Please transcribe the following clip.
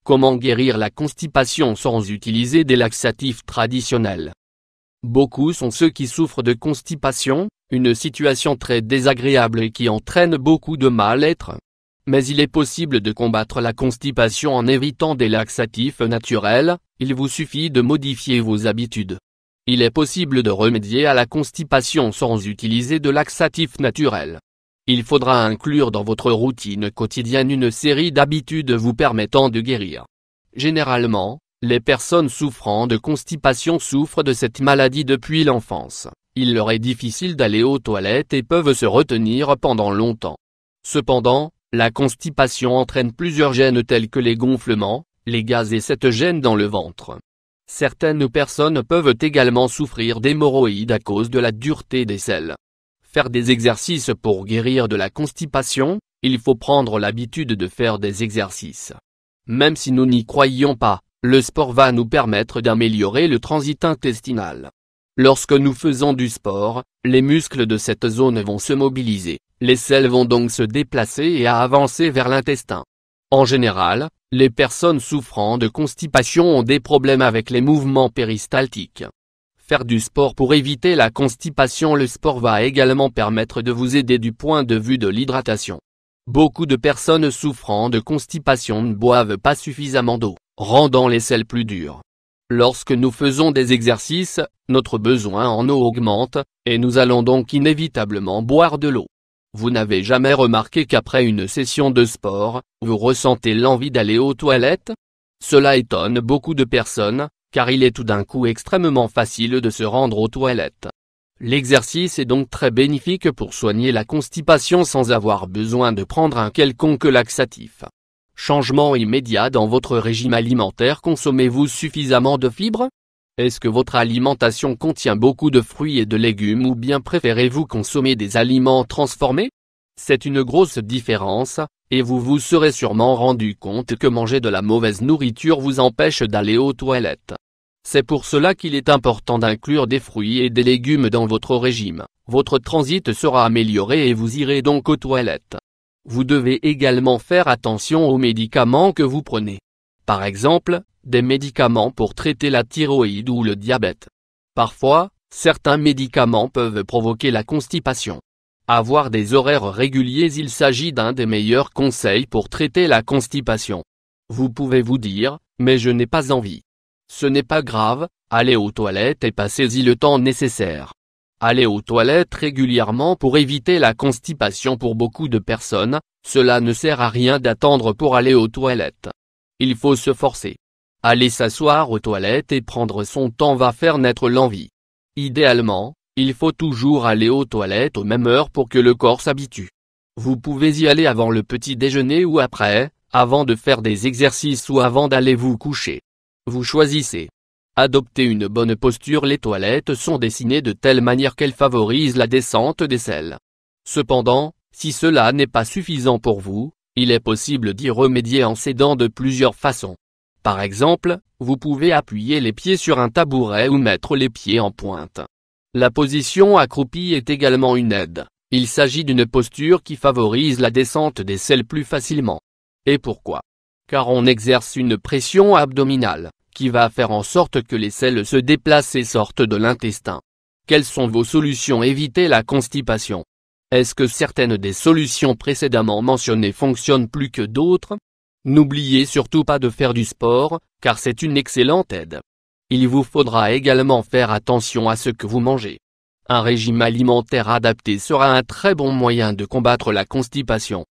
Comment guérir la constipation sans utiliser des laxatifs traditionnels? Beaucoup sont ceux qui souffrent de constipation, une situation très désagréable et qui entraîne beaucoup de mal-être. Mais il est possible de combattre la constipation en évitant des laxatifs naturels, il vous suffit de modifier vos habitudes. Il est possible de remédier à la constipation sans utiliser de laxatifs naturels. Il faudra inclure dans votre routine quotidienne une série d'habitudes vous permettant de guérir. Généralement, les personnes souffrant de constipation souffrent de cette maladie depuis l'enfance. Il leur est difficile d'aller aux toilettes et peuvent se retenir pendant longtemps. Cependant, la constipation entraîne plusieurs gènes tels que les gonflements, les gaz et cette gêne dans le ventre. Certaines personnes peuvent également souffrir d'hémorroïdes à cause de la dureté des selles. Faire des exercices pour guérir de la constipation, il faut prendre l'habitude de faire des exercices. Même si nous n'y croyons pas, le sport va nous permettre d'améliorer le transit intestinal. Lorsque nous faisons du sport, les muscles de cette zone vont se mobiliser, les selles vont donc se déplacer et avancer vers l'intestin. En général, les personnes souffrant de constipation ont des problèmes avec les mouvements péristaltiques. Faire du sport pour éviter la constipation. Le sport va également permettre de vous aider du point de vue de l'hydratation. Beaucoup de personnes souffrant de constipation ne boivent pas suffisamment d'eau, rendant les selles plus dures. Lorsque nous faisons des exercices, notre besoin en eau augmente, et nous allons donc inévitablement boire de l'eau. Vous n'avez jamais remarqué qu'après une session de sport, vous ressentez l'envie d'aller aux toilettes? Cela étonne beaucoup de personnes, car il est tout d'un coup extrêmement facile de se rendre aux toilettes. L'exercice est donc très bénéfique pour soigner la constipation sans avoir besoin de prendre un quelconque laxatif. Changement immédiat dans votre régime alimentaire. Consommez-vous suffisamment de fibres? Est-ce que votre alimentation contient beaucoup de fruits et de légumes ou bien préférez-vous consommer des aliments transformés? C'est une grosse différence, et vous vous serez sûrement rendu compte que manger de la mauvaise nourriture vous empêche d'aller aux toilettes. C'est pour cela qu'il est important d'inclure des fruits et des légumes dans votre régime. Votre transit sera amélioré et vous irez donc aux toilettes. Vous devez également faire attention aux médicaments que vous prenez. Par exemple, des médicaments pour traiter la thyroïde ou le diabète. Parfois, certains médicaments peuvent provoquer la constipation. Avoir des horaires réguliers. Il s'agit d'un des meilleurs conseils pour traiter la constipation. Vous pouvez vous dire, mais je n'ai pas envie. Ce n'est pas grave, allez aux toilettes et passez-y le temps nécessaire. Allez aux toilettes régulièrement pour éviter la constipation. Pour beaucoup de personnes, cela ne sert à rien d'attendre pour aller aux toilettes. Il faut se forcer. Aller s'asseoir aux toilettes et prendre son temps va faire naître l'envie. Idéalement, il faut toujours aller aux toilettes aux mêmes heures pour que le corps s'habitue. Vous pouvez y aller avant le petit déjeuner ou après, avant de faire des exercices ou avant d'aller vous coucher. Vous choisissez. Adoptez une bonne posture. Les toilettes sont dessinées de telle manière qu'elles favorisent la descente des selles. Cependant, si cela n'est pas suffisant pour vous, il est possible d'y remédier en s'aidant de plusieurs façons. Par exemple, vous pouvez appuyer les pieds sur un tabouret ou mettre les pieds en pointe. La position accroupie est également une aide. Il s'agit d'une posture qui favorise la descente des selles plus facilement. Et pourquoi? Car on exerce une pression abdominale, qui va faire en sorte que les selles se déplacent et sortent de l'intestin. Quelles sont vos solutions? Éviter la constipation. Est-ce que certaines des solutions précédemment mentionnées fonctionnent plus que d'autres? N'oubliez surtout pas de faire du sport, car c'est une excellente aide. Il vous faudra également faire attention à ce que vous mangez. Un régime alimentaire adapté sera un très bon moyen de combattre la constipation.